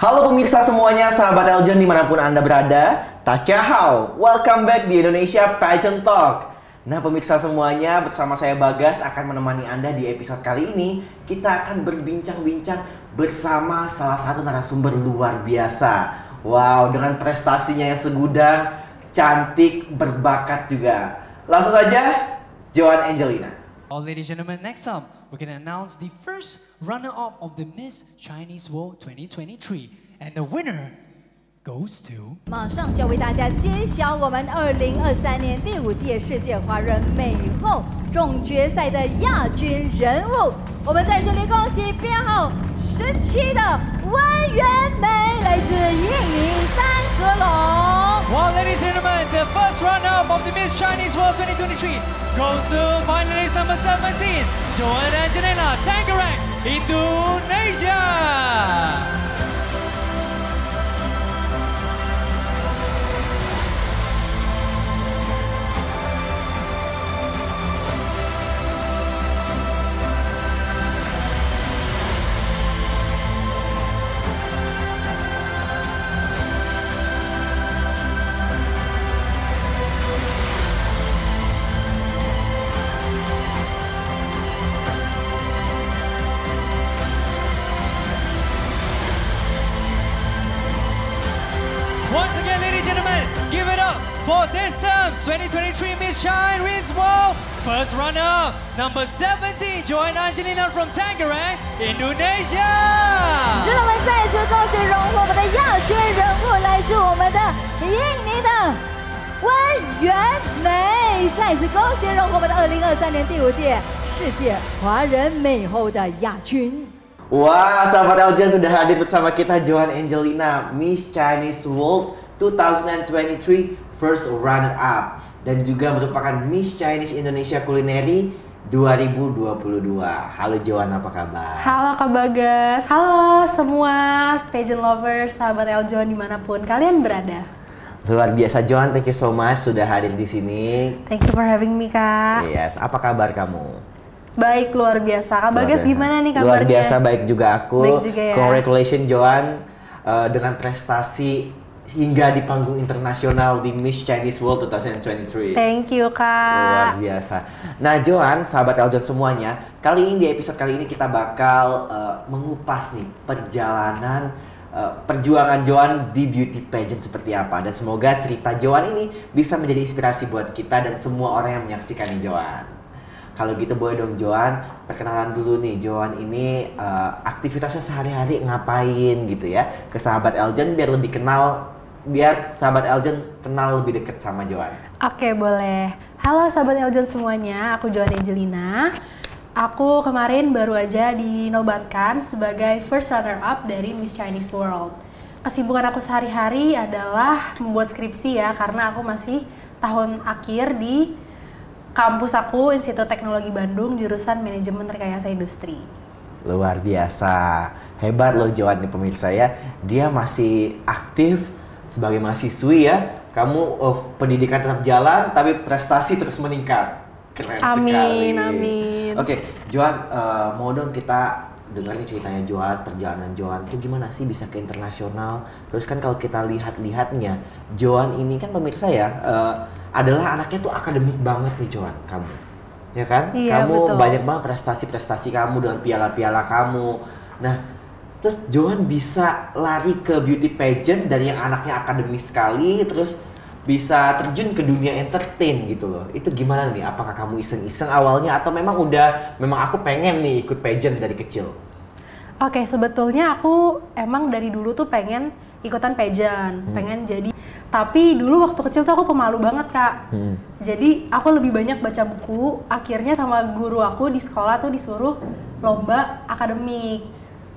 Halo pemirsa semuanya, sahabat Eljon dimanapun Anda berada. Tachahau, welcome back di Indonesia Pageant Talk. Nah pemirsa semuanya, bersama saya Bagas akan menemani Anda di episode kali ini. Kita akan berbincang-bincang bersama salah satu narasumber luar biasa. Wow, dengan prestasinya yang segudang, cantik, berbakat juga. Langsung saja, Joan Angelina. Well, ladies and gentlemen, next up, we're going to announce the first runner-up of the Miss Chinese World 2023. And the winner goes to... 马上就为大家揭晓我们2023年第5届世界华人美后总决赛的亚军人物。我们在这里恭喜编号17的温元美，来自印尼三河龙。 Well, ladies and gentlemen, the first runner-up of the Miss Chinese World 2023 goes to finalist number 17, Joan Angelina, Tangerang, Indonesia. Once again, ladies and gentlemen, give it up for this term's 2023 Miss Chinese World first runner-up, number 17, Joan Angelina from Tangerang, Indonesia. 是的，我们再次恭喜荣获我们的亚军人物，来自我们的印尼的温元美。再次恭喜荣获我们的2023年第5届世界华人美后的亚军。 Wah, sahabat Eljon sudah hadir bersama kita Joan Angelina, Miss Chinese World 2023 First Runner Up dan juga merupakan Miss Chinese Indonesia Culinary 2022. Halo Joan, apa kabar? Halo Kak Bagas, halo semua pageant lovers, sahabat Eljon dimanapun kalian berada. Luar biasa Joan, thank you so much sudah hadir di sini. Thank you for having me Kak. Yes, apa kabar kamu? Baik, luar biasa. Kak Bagas gimana nih kabarnya? Luar biasa, baik juga aku. Baik juga ya. Congratulations Joan dengan prestasi hingga di panggung internasional di Miss Chinese World 2023. Thank you Luar Kak. biasa. Nah Joan, sahabat Eljon semuanya, kali ini di episode kali ini kita bakal mengupas nih perjalanan perjuangan Joan di beauty pageant seperti apa, dan semoga cerita Joan ini bisa menjadi inspirasi buat kita dan semua orang yang menyaksikan nih Joan. Kalau gitu boleh dong Joan, perkenalan dulu nih Joan ini aktivitasnya sehari-hari ngapain gitu ya, ke sahabat Eljon biar sahabat Eljon kenal lebih dekat sama Joan. Oke, boleh. Halo sahabat Eljon semuanya, aku Joan Angelina. Aku kemarin baru aja dinobatkan sebagai first runner up dari Miss Chinese World. Kesibukan aku sehari-hari adalah membuat skripsi ya, karena aku masih tahun akhir di kampus aku, Institut Teknologi Bandung, jurusan Manajemen Rekayasa Industri. Luar biasa, hebat loh Joan nih pemirsa ya. Dia masih aktif sebagai mahasiswi ya. Kamu pendidikan tetap jalan, tapi prestasi terus meningkat. Keren sekali. Amin, amin. Oke, Joan, mau dong kita dengerin ceritanya Joan, perjalanan Joan itu gimana sih bisa ke internasional. Terus kan kalau kita lihatnya, Joan ini kan pemirsa ya, adalah anaknya tuh akademik banget nih Joan, kamu, ya kan? Iya, Kamu betul. banyak banget prestasi-prestasi kamu dengan piala-piala kamu. Nah, terus Joan bisa lari ke beauty pageant dari yang anaknya akademis sekali, terus bisa terjun ke dunia entertain gitu loh. Itu gimana nih? Apakah kamu iseng-iseng awalnya atau memang aku pengen nih ikut pageant dari kecil? Oke, sebetulnya aku emang dari dulu tuh pengen ikutan pageant, pengen jadi. Tapi dulu waktu kecil tuh aku pemalu banget Kak. Jadi aku lebih banyak baca buku. Akhirnya sama guru aku di sekolah tuh disuruh lomba akademik.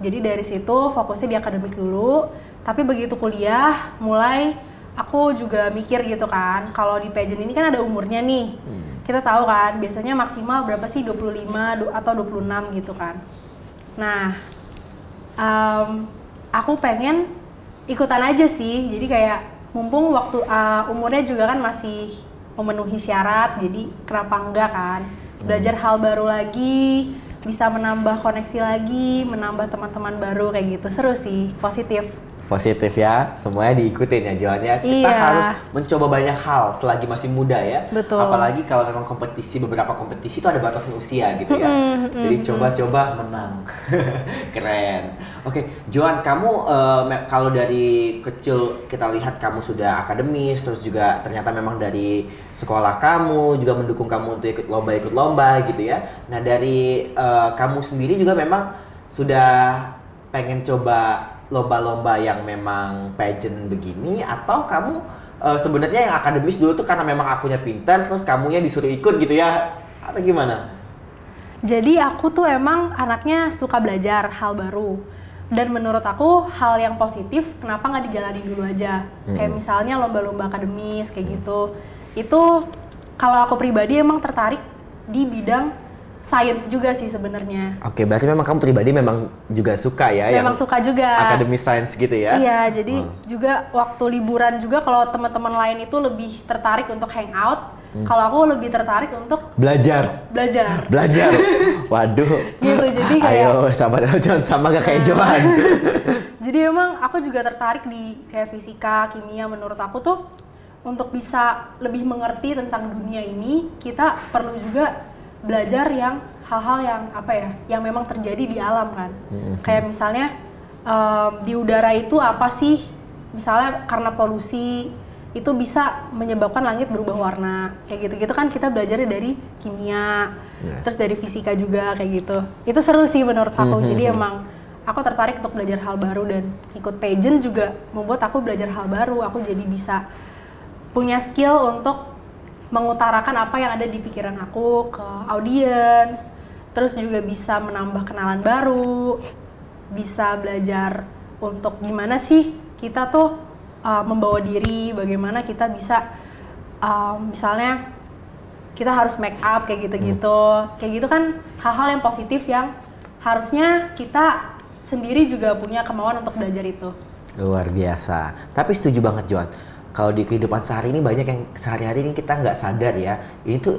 Jadi dari situ fokusnya di akademik dulu. Tapi begitu kuliah, mulai aku juga mikir gitu kan. Kalau di pageant ini kan ada umurnya nih. Kita tahu kan, biasanya maksimal berapa sih? 25 atau 26 gitu kan. Nah, aku pengen ikutan aja sih. Jadi kayak mumpung waktu umurnya juga kan masih memenuhi syarat, jadi kenapa enggak kan? Belajar hal baru lagi, bisa menambah koneksi lagi, menambah teman-teman baru kayak gitu. Seru sih, positif. Positif ya, semuanya diikutin ya Joan ya. Kita Iya. harus mencoba banyak hal selagi masih muda ya. Betul. Apalagi kalau memang beberapa kompetisi itu ada batasan usia gitu ya. Jadi coba-coba menang. Keren. Oke, Joan, kamu kalau dari kecil kita lihat kamu sudah akademis, terus juga ternyata memang dari sekolah kamu juga mendukung kamu untuk ikut lomba gitu ya. Nah dari kamu sendiri juga memang sudah pengen coba lomba-lomba yang memang pageant begini, atau kamu sebenarnya yang akademis dulu tuh karena memang akunya pintar terus kamunya disuruh ikut gitu ya, atau gimana? Jadi aku tuh emang anaknya suka belajar hal baru, dan menurut aku hal yang positif kenapa nggak dijalanin dulu aja. Kayak misalnya lomba-lomba akademis kayak gitu. Itu kalau aku pribadi emang tertarik di bidang sains juga sih sebenarnya. Oke, berarti memang kamu pribadi memang juga suka ya Memang yang suka juga. akademis sains gitu ya? Iya, jadi juga waktu liburan juga kalau teman-teman lain itu lebih tertarik untuk hangout, kalau aku lebih tertarik untuk Belajar. belajar. Waduh. Gitu, jadi kayak Ayo, sahabat Eljon, sama gak kayak Joan? jadi emang aku juga tertarik di kayak fisika, kimia. Menurut aku tuh untuk bisa lebih mengerti tentang dunia ini, kita perlu juga belajar yang hal-hal yang apa ya, yang memang terjadi di alam kan. Kayak misalnya di udara itu apa sih? Misalnya karena polusi itu bisa menyebabkan langit berubah warna. Kayak gitu-gitu kan kita belajarnya dari kimia, terus dari fisika juga kayak gitu. Itu seru sih menurut aku. Jadi emang aku tertarik untuk belajar hal baru, dan ikut pageant juga membuat aku belajar hal baru. Aku jadi bisa punya skill untuk mengutarakan apa yang ada di pikiran aku ke audiens, terus juga bisa menambah kenalan baru, bisa belajar untuk gimana sih kita tuh membawa diri, bagaimana kita bisa misalnya kita harus make up kayak gitu kan hal-hal yang positif yang harusnya kita sendiri juga punya kemauan untuk belajar itu. Luar biasa. Tapi setuju banget Joan. Kalau di kehidupan sehari ini banyak yang sehari-hari ini kita nggak sadar ya. Ini tuh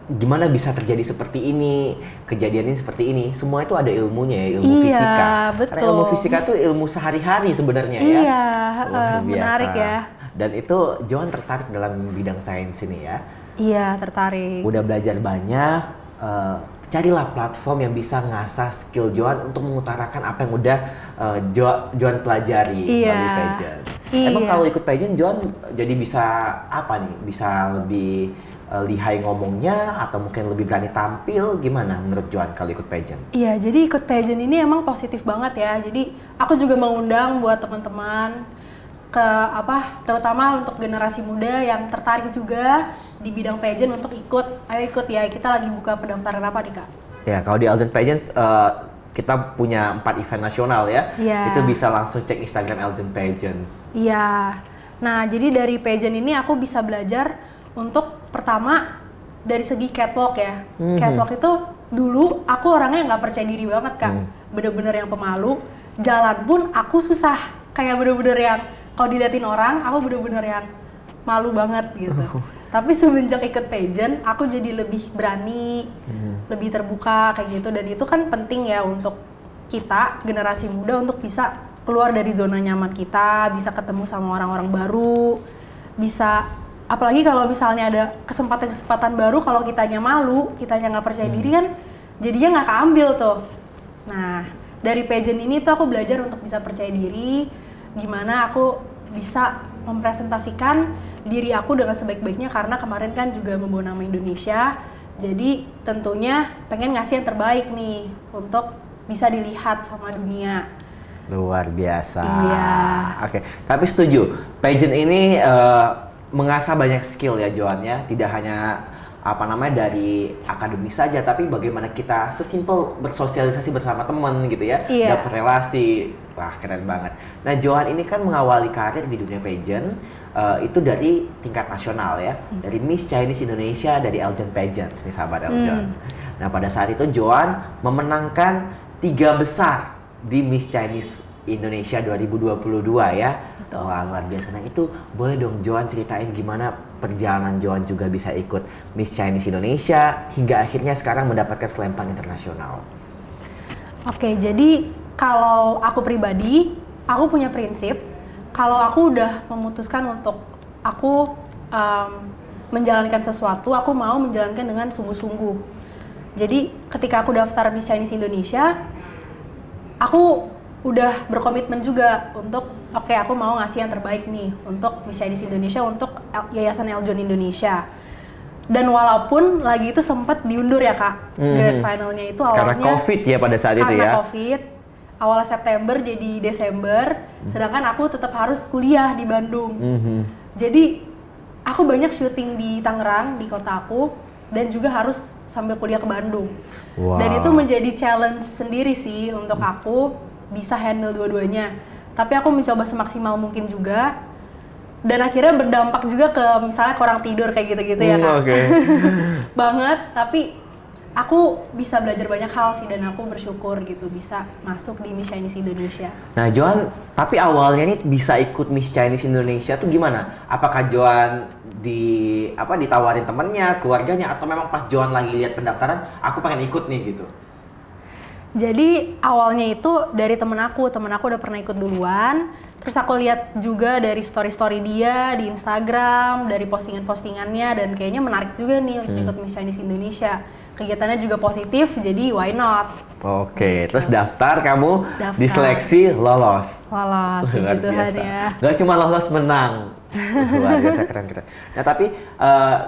gimana bisa terjadi seperti ini, kejadian ini seperti ini. Semua itu ada ilmunya ya, ilmu fisika. Betul. Karena ilmu fisika tuh ilmu sehari-hari sebenarnya ya. Iya, Luar biasa. menarik ya. Dan itu Joan tertarik dalam bidang sains ini ya. Iya, tertarik. Udah belajar banyak, carilah platform yang bisa ngasah skill Joan untuk mengutarakan apa yang udah Joan pelajari melalui pageant. Emang kalau ikut pageant Joan jadi bisa apa nih? Bisa lebih lihai ngomongnya, atau mungkin lebih berani tampil? Gimana menurut Joan kalau ikut pageant? Iya, jadi ikut pageant ini emang positif banget ya. Jadi aku juga mengundang buat teman-teman terutama untuk generasi muda yang tertarik juga di bidang pageant untuk ikut. Ayo ikut ya, kita lagi buka pendaftaran apa nih Kak? Ya, kalau di Eljon Pageants kita punya 4 event nasional ya. Iya. Itu bisa langsung cek Instagram Eljon Pageants. Iya. Nah, jadi dari pageant ini aku bisa belajar untuk pertama dari segi catwalk ya. Catwalk itu dulu aku orangnya nggak percaya diri banget Kak. Bener-bener yang pemalu. Jalan pun aku susah. Kayak bener-bener yang kalau diliatin orang, aku bener-bener yang malu banget gitu. Tapi semenjak ikut pageant, aku jadi lebih berani, lebih terbuka kayak gitu. Dan itu kan penting ya untuk kita, generasi muda, untuk bisa keluar dari zona nyaman kita, bisa ketemu sama orang-orang baru, bisa, apalagi kalau misalnya ada kesempatan-kesempatan baru, kalau kitanya malu, kitanya nggak percaya diri kan, jadinya nggak keambil tuh. Nah, dari pageant ini tuh aku belajar untuk bisa percaya diri, gimana aku bisa mempresentasikan diri aku dengan sebaik-baiknya, karena kemarin kan juga membawa nama Indonesia, jadi tentunya pengen ngasih yang terbaik nih untuk bisa dilihat sama dunia. Luar biasa. Iya. Oke, tapi setuju, pageant ini mengasah banyak skill ya Joan ya, tidak hanya dari akademis saja, tapi bagaimana kita sesimpel bersosialisasi bersama teman gitu ya, dapat relasi. Wah, keren banget. Nah, Joan ini kan mengawali karir di dunia pageant itu dari tingkat nasional ya, dari Miss Chinese Indonesia, dari Eljon Pageants nih sahabat Eljon. Nah, pada saat itu Joan memenangkan 3 besar di Miss Chinese Indonesia 2022 ya. Betul. Wah, luar biasa. Nah, itu boleh dong Joan ceritain gimana perjalanan Joan juga bisa ikut Miss Chinese Indonesia hingga akhirnya sekarang mendapatkan selempang internasional. Oke, jadi kalau aku pribadi aku punya prinsip kalau aku udah memutuskan untuk aku menjalankan sesuatu, aku mau menjalankan dengan sungguh-sungguh. Jadi ketika aku daftar Miss Chinese Indonesia, aku udah berkomitmen juga untuk oke, aku mau ngasih yang terbaik nih untuk Miss Chinese Indonesia, untuk Yayasan Eljon Indonesia. Dan walaupun lagi itu sempat diundur ya Kak, grand finalnya itu awalnya karena COVID ya pada saat itu ya. Karena COVID, awal September jadi Desember, sedangkan aku tetap harus kuliah di Bandung. Jadi aku banyak syuting di Tangerang, di kota aku, dan juga harus sambil kuliah ke Bandung. Wow. Dan itu menjadi challenge sendiri sih untuk aku bisa handle dua-duanya. Tapi aku mencoba semaksimal mungkin juga. Dan akhirnya berdampak juga ke misalnya kurang tidur kayak gitu-gitu ya Kak. Okay. Banget, tapi aku bisa belajar banyak hal sih dan aku bersyukur gitu bisa masuk di Miss Chinese Indonesia. Nah Joan, tapi awalnya nih bisa ikut Miss Chinese Indonesia tuh gimana? Apakah Joan ditawarin temennya, keluarganya, atau memang pas Joan lagi lihat pendaftaran, aku pengen ikut nih gitu? Jadi awalnya itu dari temen aku udah pernah ikut duluan. Terus aku lihat juga dari story-story dia di Instagram, dari postingan-postingannya, dan kayaknya menarik juga nih untuk ikut Miss Chinese Indonesia. Kegiatannya juga positif, jadi why not? Oke, terus daftar, kamu diseleksi, lolos. Lolos, luar gitu biasa. ya. Gak cuma lolos, menang. Luar biasa, keren-keren. Nah tapi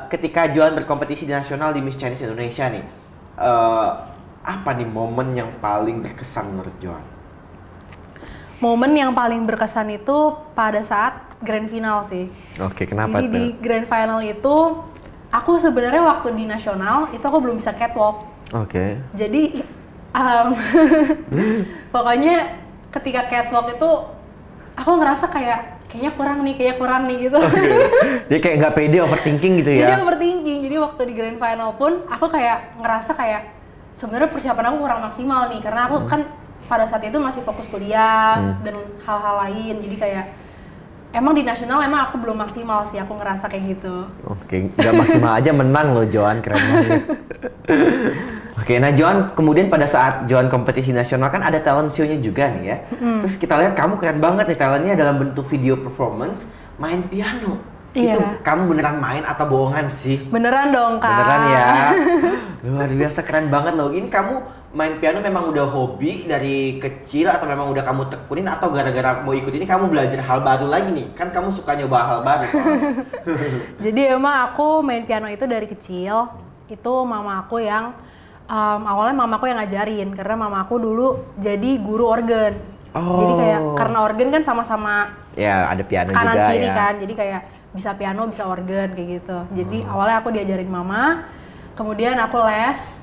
ketika Joan berkompetisi di nasional di Miss Chinese Indonesia nih, apa nih momen yang paling berkesan menurut Joan? Momen yang paling berkesan itu pada saat grand final sih. Oke, kenapa Jadi tuh? di grand final itu, aku sebenarnya waktu di nasional itu aku belum bisa catwalk. Oke. Jadi pokoknya ketika catwalk itu aku ngerasa kayaknya kurang nih gitu. Jadi kayak nggak pede, overthinking gitu ya? Jadi overthinking. Jadi waktu di grand final pun aku kayak ngerasa kayak sebenarnya persiapan aku kurang maksimal nih karena aku kan pada saat itu masih fokus kuliah dan hal-hal lain. Jadi kayak emang di nasional emang aku belum maksimal sih, aku ngerasa kayak gitu. Oke, nggak maksimal aja menang loh Joan, keren banget. Oke, nah Joan, kemudian pada saat Joan kompetisi nasional kan ada talent show-nya juga nih ya. Terus kita lihat kamu keren banget nih talentnya dalam bentuk video performance, main piano. Iya. Itu kamu beneran main atau bohongan sih? Beneran dong Kak. Beneran ya? Luar biasa, keren banget loh. Ini kamu main piano memang udah hobi dari kecil atau memang udah kamu tekunin atau gara-gara mau ikut ini kamu belajar hal baru lagi nih? Kan kamu suka nyoba hal baru soalnya. Jadi emang aku main piano itu dari kecil. Itu mama aku yang awalnya mama aku yang ngajarin karena mama aku dulu jadi guru organ. Jadi kayak karena organ kan sama-sama ya ada piano kanan juga kiri ya. kan. Jadi kayak bisa piano, bisa organ kayak gitu. Jadi awalnya aku diajarin mama, kemudian aku les.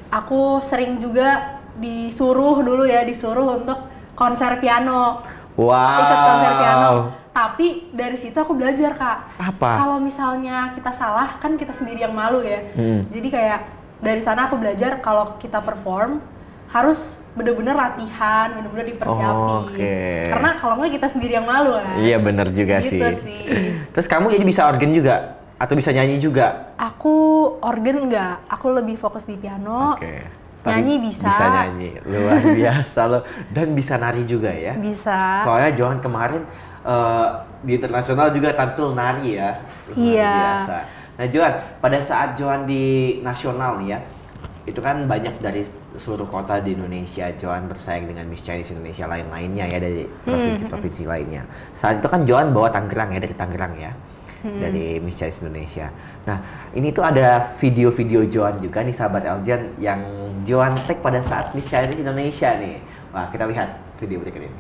Aku sering juga disuruh untuk konser piano. Wow. Ikut konser piano. Tapi dari situ aku belajar Kak. Apa? Kalau misalnya kita salah kan kita sendiri yang malu ya. Jadi kayak dari sana aku belajar kalau kita perform harus bener-bener latihan, bener-bener dipersiapin. Karena kalau nggak kita sendiri yang malu kan. Iya bener juga gitu sih. Terus kamu jadi bisa organ juga? Atau bisa nyanyi juga? Aku organ enggak, aku lebih fokus di piano. Nyanyi bisa. Bisa nyanyi, luar biasa loh. Dan bisa nari juga ya? Bisa. Soalnya Joan kemarin di internasional juga tampil nari ya? Luar biasa. Nah Joan, pada saat Joan di nasional nih ya, itu kan banyak dari seluruh kota di Indonesia. Joan bersaing dengan Miss Chinese Indonesia lain-lainnya ya, dari provinsi-provinsi lainnya. Saat itu kan Joan bawa Tangerang ya, dari Tangerang ya. Dari Miss Chinese Indonesia. Nah, ini tuh ada video-video Joan juga nih sahabat Eljon yang Joan tag pada saat Miss Chinese Indonesia nih. Wah, kita lihat video berikut ini.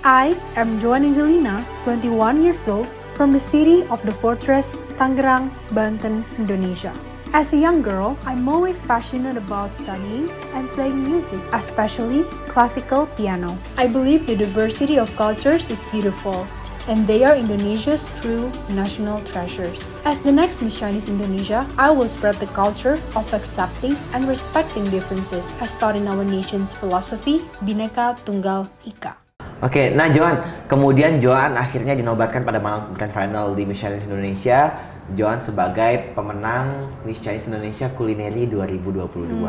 I am Joan Angelina, 21 years old, from the city of the fortress, Tangerang, Banten, Indonesia. As a young girl, I'm always passionate about studying and playing music, especially classical piano. I believe the diversity of cultures is beautiful, and they are Indonesia's true national treasures. As the next Miss Chinese Indonesia, I will spread the culture of accepting and respecting differences as taught in our nation's philosophy, Bhinneka Tunggal Ika. Oke, nah Joan, kemudian Joan akhirnya dinobatkan pada malam grand final di Miss Chinese Indonesia. Joan sebagai pemenang Miss Chinese Indonesia Culinary 2022.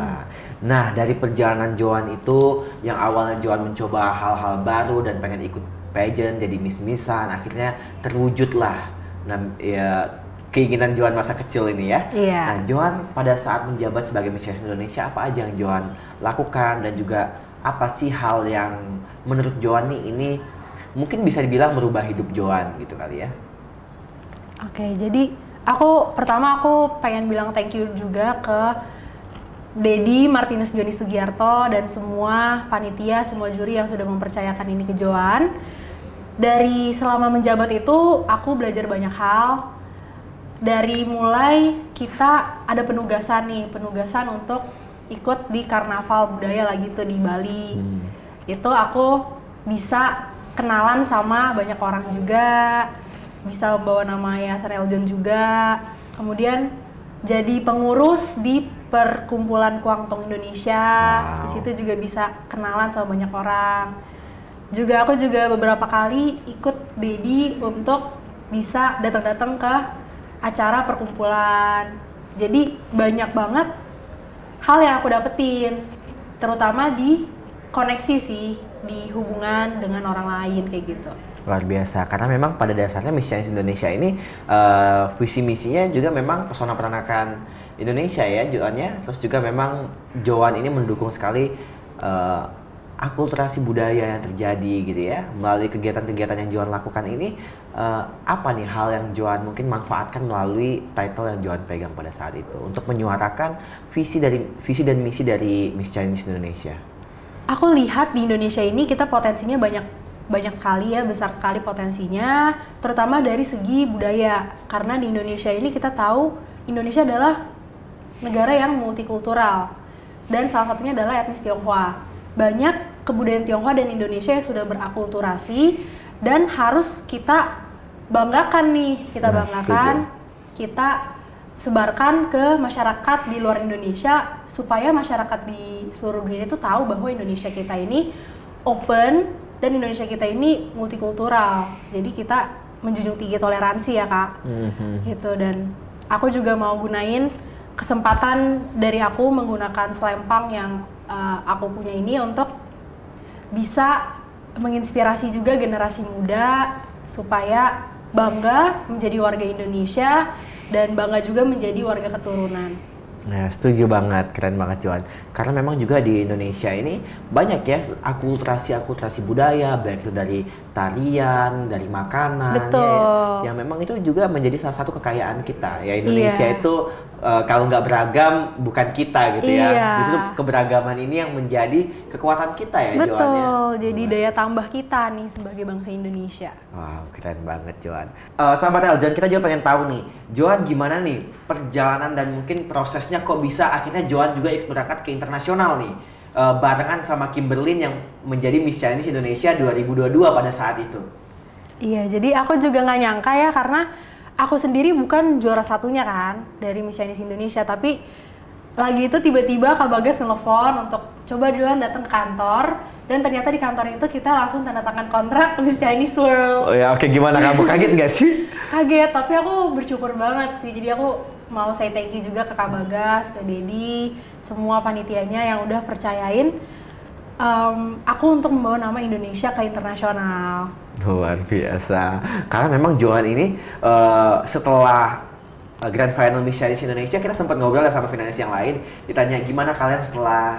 Nah, dari perjalanan Joan itu yang awalnya Joan mencoba hal-hal baru dan pengen ikut pageant, jadi miss-missan, akhirnya terwujudlah. Nah, ya keinginan Joan masa kecil ini ya. Iya. Nah, Joan pada saat menjabat sebagai Miss Chinese Indonesia, apa aja yang Joan lakukan dan juga apa sih hal yang menurut Joan nih ini mungkin bisa dibilang merubah hidup Joan gitu kali ya? Oke, jadi pertama aku pengen bilang thank you juga ke Dedi, Martinus Joni Sugiarto, dan semua panitia, semua juri yang sudah mempercayakan ini ke Joan. Dari selama menjabat itu aku belajar banyak hal. Dari mulai kita ada penugasan untuk ikut di karnaval budaya lagi tuh di Bali. Itu aku bisa kenalan sama banyak orang juga, bisa membawa nama Yayasan Eljon juga. Kemudian jadi pengurus di Perkumpulan Kuangtung Indonesia. Di situ juga bisa kenalan sama banyak orang. Aku juga beberapa kali ikut Dedi untuk bisa datang-datang ke acara perkumpulan. Jadi banyak banget hal yang aku dapetin, terutama di koneksi sih, di hubungan dengan orang lain kayak gitu. Luar biasa, karena memang pada dasarnya Miss Chinese Indonesia ini visi misinya juga memang pesona peranakan Indonesia ya Joannya. Terus juga memang Joan ini mendukung sekali akulturasi budaya yang terjadi gitu ya. Melalui kegiatan-kegiatan yang Joan lakukan ini, apa nih hal yang Joan mungkin manfaatkan melalui title yang Joan pegang pada saat itu untuk menyuarakan visi dan misi dari Miss Chinese Indonesia? Aku lihat di Indonesia ini kita potensinya banyak sekali ya, besar sekali potensinya, terutama dari segi budaya. Karena di Indonesia ini kita tahu Indonesia adalah negara yang multikultural dan salah satunya adalah etnis Tionghoa. Banyak kebudayaan Tionghoa dan Indonesia yang sudah berakulturasi dan harus kita banggakan nih, kita sebarkan ke masyarakat di luar Indonesia supaya masyarakat di seluruh dunia itu tahu bahwa Indonesia kita ini open dan Indonesia kita ini multikultural. Jadi kita menjunjung tinggi toleransi ya Kak. Gitu. Dan aku juga mau gunain kesempatan dari aku menggunakan selempang yang aku punya ini untuk bisa menginspirasi juga generasi muda supaya bangga menjadi warga Indonesia dan bangga juga menjadi warga keturunan. Ya, setuju banget, keren banget Joan. Karena memang juga di Indonesia ini banyak ya akulturasi budaya, baik itu dari tarian, dari makanan, ya, yang memang itu juga menjadi salah satu kekayaan kita. Ya Indonesia itu kalau nggak beragam bukan kita gitu ya. Justru keberagaman ini yang menjadi kekuatan kita ya Joan. Betul, jadi daya tambah kita nih sebagai bangsa Indonesia. Wow, keren banget Joan. Sahabat Eljon, kita juga pengen tahu nih, Joan gimana nih perjalanan dan mungkin prosesnya kok bisa akhirnya Joan juga ikut berangkat ke internasional nih barengan sama Kimberlyn yang menjadi Miss Chinese Indonesia 2022 pada saat itu. Iya, jadi aku juga nggak nyangka ya, karena aku sendiri bukan juara satunya kan dari Miss Chinese Indonesia, tapi lagi itu tiba-tiba Kak Bagas nelfon untuk coba Joan datang ke kantor, dan ternyata di kantor itu kita langsung tanda tangan kontrak Miss Chinese World. Oh ya, oke, gimana kamu kaget nggak sih? Kaget, tapi aku bersyukur banget sih. Jadi aku mau say thank you juga ke Kak Bagas, ke Dedi, semua panitianya yang udah percayain aku untuk membawa nama Indonesia ke internasional. Luar biasa. Karena memang Joan ini setelah Grand Final Miss Chinese Indonesia, kita sempat ngobrol sama finalis yang lain, ditanya gimana kalian setelah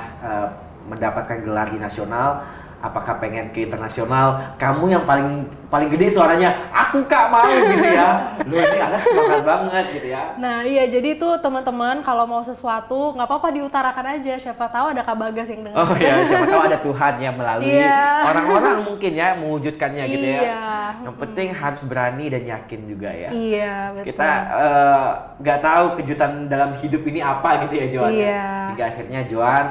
mendapatkan gelar di nasional, apakah pengen ke internasional? Kamu yang paling gede suaranya, aku Kak mau gitu ya. Lu ini anak semangat banget gitu ya. Nah iya, jadi tuh teman-teman kalau mau sesuatu nggak apa-apa diutarakan aja, siapa tahu ada Kak Bagas yang dengar. Oh iya, siapa tahu ada Tuhan yang melalui orang-orang mungkin ya mewujudkannya gitu ya. Yang penting harus berani dan yakin juga ya. Iya, betul. Kita nggak tahu kejutan dalam hidup ini apa gitu ya Joan. Hingga akhirnya Joan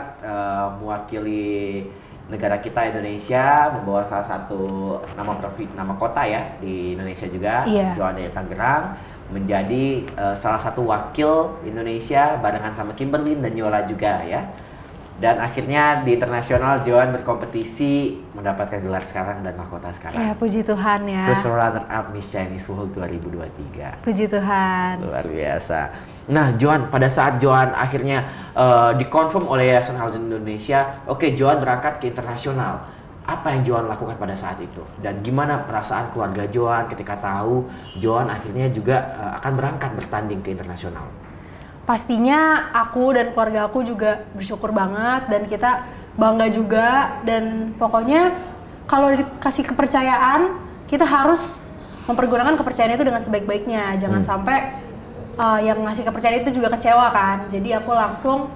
mewakili negara kita Indonesia, membawa salah satu nama kota ya di Indonesia juga. Joan dari Tangerang menjadi salah satu wakil Indonesia barengan sama Kimberlyn dan Yola juga ya. Dan akhirnya di internasional Joan berkompetisi mendapatkan gelar sekarang dan mahkota sekarang. Ya, puji Tuhan ya. First runner up Miss Chinese World 2023. Puji Tuhan. Luar biasa. Nah, Joan, pada saat Joan akhirnya dikonfirm oleh Yayasan Aljon Indonesia, oke, Joan berangkat ke internasional. Apa yang Joan lakukan pada saat itu? Dan gimana perasaan keluarga Joan ketika tahu Joan akhirnya juga akan berangkat bertanding ke internasional? Pastinya aku dan keluarga aku juga bersyukur banget dan kita bangga juga, dan pokoknya kalau dikasih kepercayaan kita harus mempergunakan kepercayaan itu dengan sebaik-baiknya. Jangan sampai yang ngasih kepercayaan itu juga kecewa kan. Jadi aku langsung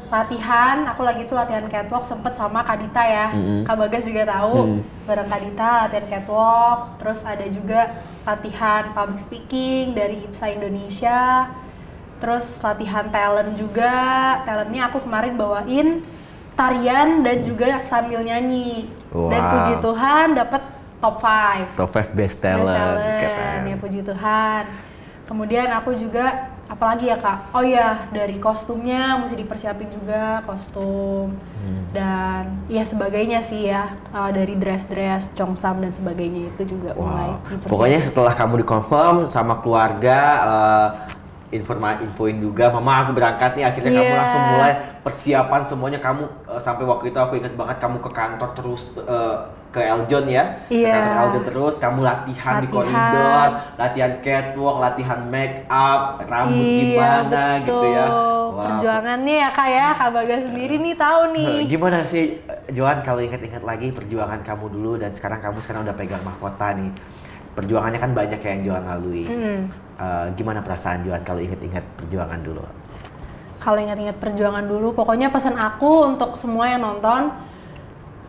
latihan, aku lagi tuh latihan catwalk sempet sama Kak Dita ya. Kak Bagas juga tahu, bareng Kak Dita latihan catwalk, terus ada juga latihan public speaking dari IPSA Indonesia. Terus latihan talent juga, talentnya aku kemarin bawain tarian dan juga sambil nyanyi. Wow. Dan puji Tuhan dapet top 5. Top 5 best talent. Ya puji Tuhan. Kemudian aku juga, apalagi ya Kak? Oh ya, dari kostumnya mesti dipersiapin juga, kostum. Dan ya sebagainya sih ya, dari dress-dress, congsam dan sebagainya itu juga mulai dipersiapin. Pokoknya setelah kamu dikonfirm sama keluarga, infoin juga, mama aku berangkat nih, akhirnya kamu langsung mulai persiapan semuanya. Kamu sampai waktu itu aku ingat banget, kamu ke kantor terus, ke Eljon ya, ke kantor Eljon terus, kamu latihan di koridor, latihan catwalk, latihan make up, rambut gimana betul. Gitu ya. Perjuangannya ya Kak ya, Kak Bagas sendiri nih tahu nih. Gimana sih Joan kalau ingat-ingat lagi perjuangan kamu dulu dan sekarang kamu udah pegang mahkota nih. Perjuangannya kan banyak ya yang Joan lalui. Gimana perasaan Joan kalau ingat-ingat perjuangan dulu? Kalau ingat-ingat perjuangan dulu, pokoknya pesan aku untuk semua yang nonton,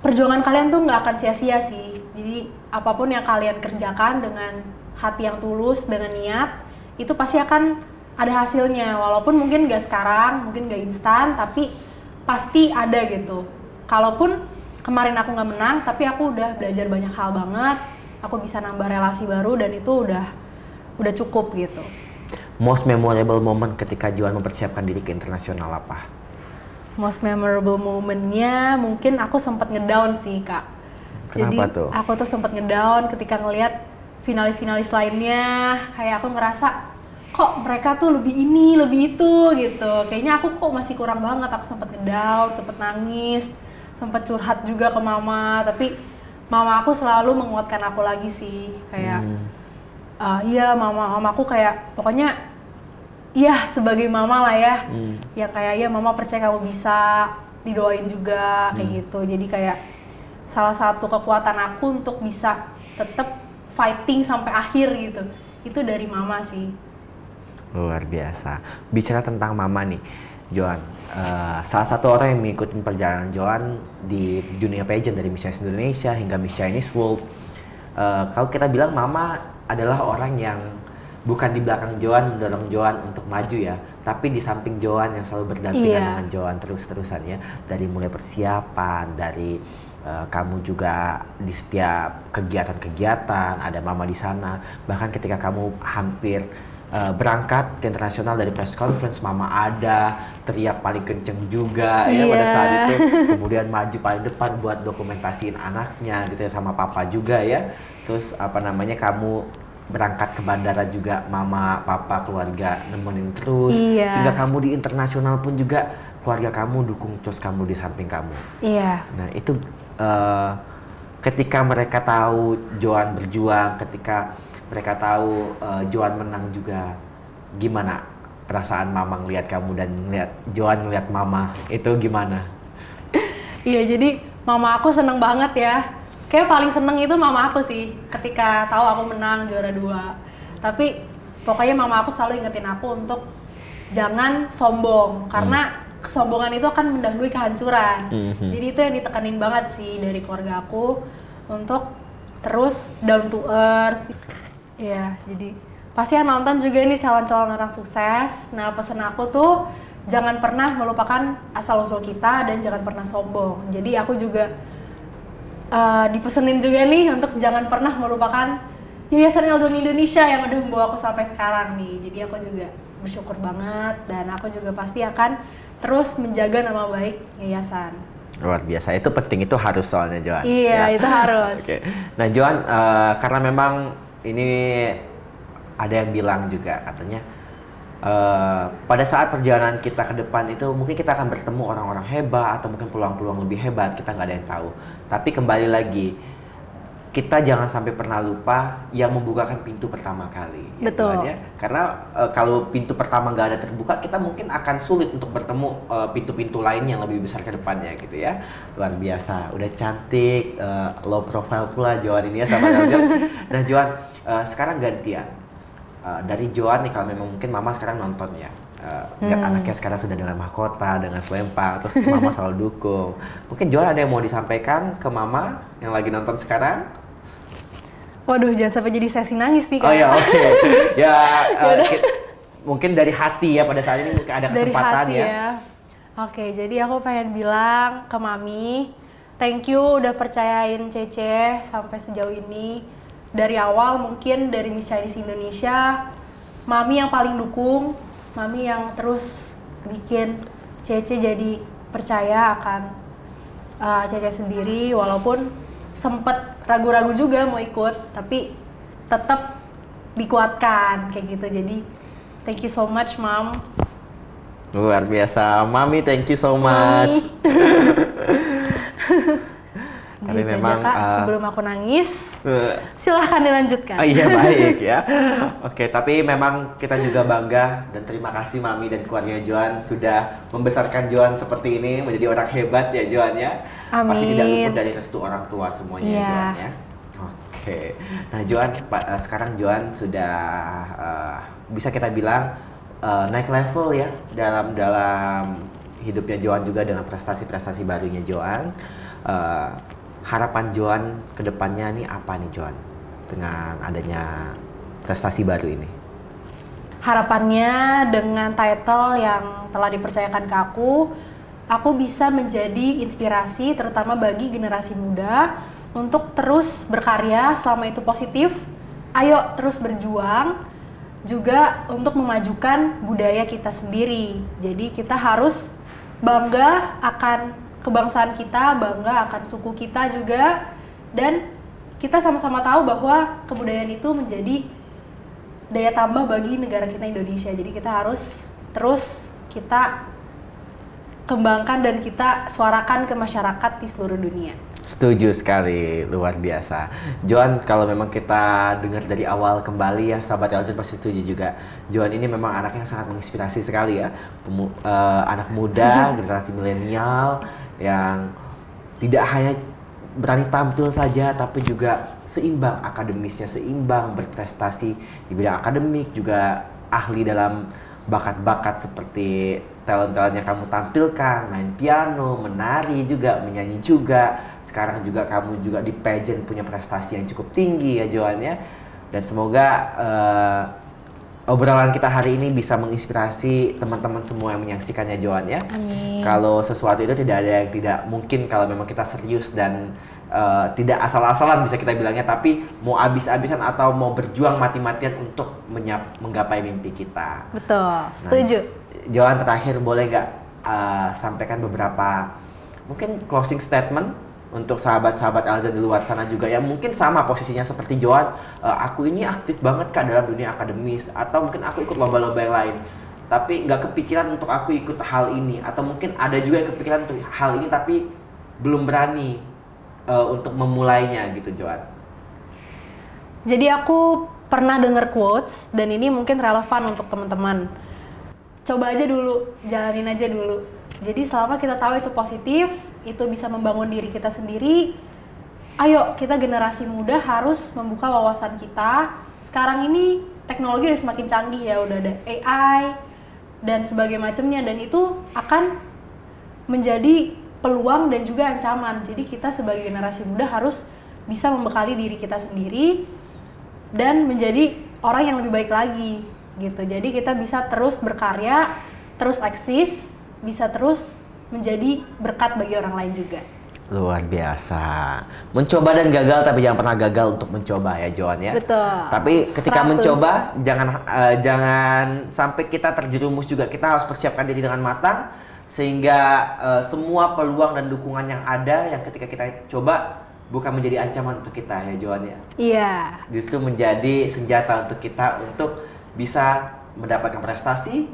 perjuangan kalian tuh nggak akan sia-sia sih. Jadi apapun yang kalian kerjakan dengan hati yang tulus, dengan niat, itu pasti akan ada hasilnya. Walaupun mungkin nggak sekarang, mungkin nggak instan, tapi pasti ada gitu. Kalaupun kemarin aku nggak menang, tapi aku udah belajar banyak hal banget. Aku bisa nambah relasi baru dan itu udah cukup gitu. Most memorable moment ketika Joan mempersiapkan diri ke internasional apa? Most memorable momentnya mungkin aku sempat ngedown sih Kak. Kenapa Jadi tuh? aku tuh sempat ngedown ketika ngelihat finalis-finalis lainnya, kayak aku ngerasa kok mereka tuh lebih ini, lebih itu gitu. Kayaknya aku kok masih kurang banget. Aku sempat ngedown, sempat nangis, sempat curhat juga ke mama, tapi mama aku selalu menguatkan aku lagi sih, kayak iya mamaku kayak pokoknya iya sebagai mama lah ya, ya kayak ya mama percaya kamu bisa, didoain juga kayak gitu. Jadi kayak salah satu kekuatan aku untuk bisa tetap fighting sampai akhir gitu, itu dari mama sih. Luar biasa. Bicara tentang mama nih, Joan, salah satu orang yang mengikuti perjalanan Joan di dunia pageant dari Miss Indonesia hingga Miss Chinese World. Kalau kita bilang mama adalah orang yang bukan di belakang Joan mendorong Joan untuk maju ya, tapi di samping Joan yang selalu berdampingan dengan Joan terus-terusan ya. Dari mulai persiapan, dari kamu juga di setiap kegiatan-kegiatan ada mama di sana. Bahkan ketika kamu hampir berangkat ke internasional, dari press conference mama ada, teriak paling kenceng juga ya pada saat itu, kemudian maju paling depan buat dokumentasiin anaknya gitu ya, sama papa juga ya. Terus apa namanya, kamu berangkat ke bandara juga mama, papa, keluarga nemenin terus, hingga kamu di internasional pun juga keluarga kamu dukung terus kamu di samping kamu. Nah itu ketika mereka tahu Joan berjuang, ketika mereka tahu Joan menang juga, gimana perasaan mama ngeliat kamu dan ngeliat Joan ngeliat mama itu gimana? Iya, jadi mama aku seneng banget ya. Kayak paling seneng itu mama aku sih ketika tahu aku menang juara 2. Tapi pokoknya mama aku selalu ingetin aku untuk jangan sombong, karena kesombongan itu akan mendahului kehancuran. Jadi itu yang ditekanin banget sih dari keluarga aku untuk terus down to earth. Iya, jadi pasti yang nonton juga ini calon-calon orang sukses. Nah, pesan aku tuh jangan pernah melupakan asal-usul kita dan jangan pernah sombong. Jadi aku juga dipesenin juga nih untuk jangan pernah melupakan Yayasan Eljon Indonesia yang udah membawa aku sampai sekarang nih. Jadi aku juga bersyukur banget, dan aku juga pasti akan terus menjaga nama baik yayasan. Luar biasa, itu penting, itu harus soalnya Joan. Iya, itu harus. Oke. Nah Joan, karena memang ini ada yang bilang juga katanya pada saat perjalanan kita ke depan itu mungkin kita akan bertemu orang-orang hebat atau mungkin peluang-peluang lebih hebat, kita nggak ada yang tahu. Tapi kembali lagi, kita jangan sampai pernah lupa yang membukakan pintu pertama kali. Betul. Ya, karena kalau pintu pertama nggak ada terbuka, kita mungkin akan sulit untuk bertemu pintu-pintu lain yang lebih besar ke depannya gitu ya. Luar biasa, udah cantik, low profile pula Joan ini ya sama Joan. Nah Joan, sekarang gantian. Dari Joan nih, kalau memang mungkin Mama sekarang nonton ya. Lihat anaknya sekarang sudah dengan mahkota, dengan selempang, terus Mama selalu dukung. Mungkin Joan ada yang mau disampaikan ke Mama yang lagi nonton sekarang? Waduh, jangan sampai jadi sesi nangis nih Kak. Oh ya, oke. Ya, mungkin dari hati ya, pada saat ini mungkin ada kesempatan dari hati ya. Oke, jadi aku pengen bilang ke Mami, thank you udah percayain Cece sampai sejauh ini. Dari awal mungkin dari Miss Chinese Indonesia, Mami yang paling dukung, Mami yang terus bikin Cece jadi percaya akan Cece sendiri, walaupun sempet ragu-ragu juga mau ikut, tapi tetap dikuatkan kayak gitu. Jadi thank you so much Mom. Luar biasa, Mami, thank you so much. Tapi Gitu memang aja, Kak, sebelum aku nangis, silahkan dilanjutkan. Iya baik ya. Oke, tapi memang kita juga bangga dan terima kasih Mami dan keluarga Joan sudah membesarkan Joan seperti ini menjadi orang hebat ya Joan ya. Amin. Pasti tidak luput dari restu orang tua semuanya ya Iya. Joan ya. Oke, nah Joan, sekarang Joan sudah bisa kita bilang naik level ya dalam hidupnya Joan juga dengan prestasi-prestasi barunya Joan. Harapan Joan ke depannya nih apa nih Joan dengan adanya prestasi baru ini? Harapannya dengan title yang telah dipercayakan ke aku bisa menjadi inspirasi terutama bagi generasi muda untuk terus berkarya selama itu positif. Ayo terus berjuang juga untuk memajukan budaya kita sendiri. Jadi kita harus bangga akan kebangsaan kita, bangga akan suku kita juga, dan kita sama-sama tahu bahwa kebudayaan itu menjadi daya tambah bagi negara kita Indonesia. Jadi kita harus terus kita kembangkan dan kita suarakan ke masyarakat di seluruh dunia. Setuju sekali, luar biasa. Joan, kalau memang kita dengar dari awal kembali ya, sahabat Eljon pasti setuju juga. Joan ini memang anak yang sangat menginspirasi sekali ya. Anak muda, generasi milenial yang tidak hanya berani tampil saja, tapi juga seimbang akademisnya, seimbang berprestasi di bidang akademik, juga ahli dalam bakat-bakat seperti talent-talent yang kamu tampilkan, main piano, menari juga, menyanyi juga. Sekarang juga kamu juga di pageant punya prestasi yang cukup tinggi ya Joan ya. Dan semoga obrolan kita hari ini bisa menginspirasi teman-teman semua yang menyaksikannya Joan ya. Amin. Kalau sesuatu itu tidak ada yang tidak mungkin kalau memang kita serius dan tidak asal-asalan bisa kita bilangnya, tapi mau abis-abisan atau mau berjuang mati-matian untuk menggapai mimpi kita. Betul, setuju. Joan, terakhir boleh nggak sampaikan beberapa mungkin closing statement untuk sahabat-sahabat Eljon di luar sana juga yang mungkin sama posisinya seperti Joan, aku ini aktif banget Kak dalam dunia akademis, atau mungkin aku ikut lomba-lomba yang lain tapi nggak kepikiran untuk aku ikut hal ini, atau mungkin ada juga yang kepikiran untuk hal ini tapi belum berani untuk memulainya gitu Joan. Jadi aku pernah dengar quotes dan ini mungkin relevan untuk teman-teman. Coba aja dulu, jalanin aja dulu. Jadi selama kita tahu itu positif, itu bisa membangun diri kita sendiri, ayo kita generasi muda harus membuka wawasan kita. Sekarang ini teknologi udah semakin canggih ya, udah ada AI dan sebagainya macamnya, dan itu akan menjadi peluang dan juga ancaman. Jadi kita sebagai generasi muda harus bisa membekali diri kita sendiri dan menjadi orang yang lebih baik lagi gitu. Jadi kita bisa terus berkarya, terus eksis, bisa terus menjadi berkat bagi orang lain juga. Luar biasa. Mencoba dan gagal, tapi jangan pernah gagal untuk mencoba ya Joan ya. Betul. Tapi ketika 100. mencoba, jangan sampai kita terjerumus juga. Kita harus persiapkan diri dengan matang sehingga semua peluang dan dukungan yang ada yang ketika kita coba bukan menjadi ancaman untuk kita ya Joan ya. Iya. Justru menjadi senjata untuk kita untuk bisa mendapatkan prestasi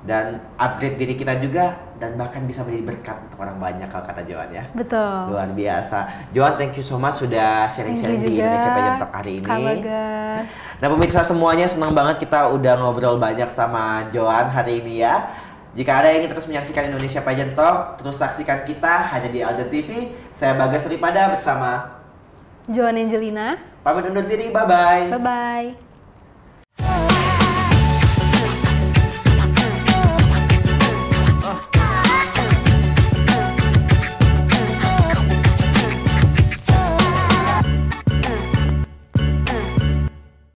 dan upgrade diri kita juga, dan bahkan bisa menjadi berkat untuk orang banyak kalau kata Joan ya. Betul. Luar biasa. Joan, thank you so much sudah sharing-sharing di Indonesia Pageant Talk hari ini. Kak Bagas. Nah pemirsa semuanya, senang banget kita udah ngobrol banyak sama Joan hari ini ya. Jika ada yang ingin terus menyaksikan Indonesia Pageant Talk, terus saksikan kita hanya di Aljan TV. Saya Bagas Suripada bersama Joan Angelina. Pamit undur diri, bye-bye. Bye-bye.